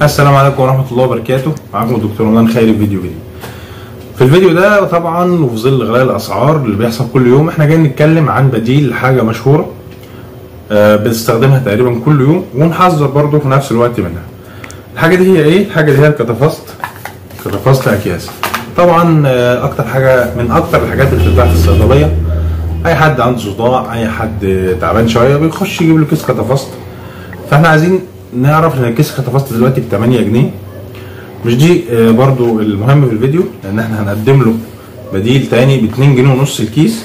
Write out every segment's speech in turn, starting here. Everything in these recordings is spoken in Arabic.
السلام عليكم ورحمة الله وبركاته. معاكم الدكتور رمضان خيري في فيديو جديد. في الفيديو ده طبعا وفي ظل غلاء الأسعار اللي بيحصل كل يوم احنا جايين نتكلم عن بديل لحاجة مشهورة بنستخدمها تقريبا كل يوم ونحذر برضه في نفس الوقت منها. الحاجة دي هي ايه؟ الحاجة دي هي كتافست أكياس. طبعا أكتر حاجة من أكتر الحاجات اللي بتتباع في الصيدلية، أي حد عنده صداع، أي حد تعبان شوية بيخش يجيب له كيس كتافست. فاحنا عايزين نعرف ان كيس كتافست دلوقتي ب 8 جنيه. مش دي برضو المهم في الفيديو، لان احنا هنقدم له بديل تاني ب 2 جنيه ونص الكيس،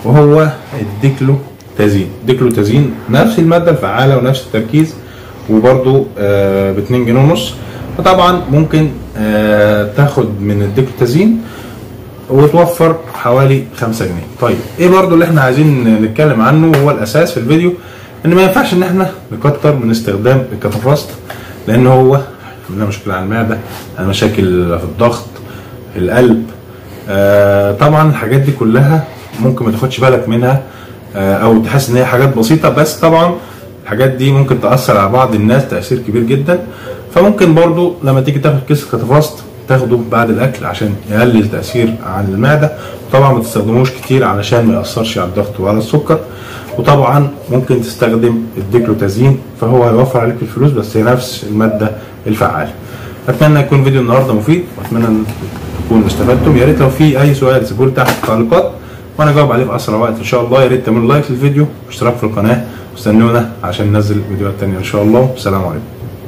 وهو الديكلوتازين. نفس الماده الفعاله ونفس التركيز، وبرضو ب 2 جنيه ونص. فطبعا ممكن تاخد من الديكلوتازين وتوفر حوالي 5 جنيه. طيب ايه برضو اللي احنا عايزين نتكلم عنه؟ هو الاساس في الفيديو ان ما ينفعش ان احنا نكتر من استخدام الكتافست، لان هو عندنا مشكله على المعده، عندنا مشاكل في الضغط، القلب. طبعا الحاجات دي كلها ممكن ما تاخدش بالك منها او تحس ان هي حاجات بسيطه، بس طبعا الحاجات دي ممكن تاثر على بعض الناس تاثير كبير جدا. فممكن برضو لما تيجي تاخد كيس كتافست تاخده بعد الاكل عشان يقلل تاثير على المعده. طبعا ما تستخدموش كتير علشان ما ياثرش على الضغط وعلى السكر. وطبعا ممكن تستخدم الديكلوتازين، فهو هيوفر عليك الفلوس بس هي نفس الماده الفعاله. اتمنى يكون فيديو النهارده مفيد، واتمنى ان تكونوا استفدتم. يا ريت لو في اي سؤال سيبوه لي تحت في التعليقات وانا اجاوب عليه في اسرع وقت ان شاء الله. يا ريت تعملوا لايك للفيديو واشتراك في القناه، واستنونا عشان ننزل فيديوهات تانيه ان شاء الله. والسلام عليكم.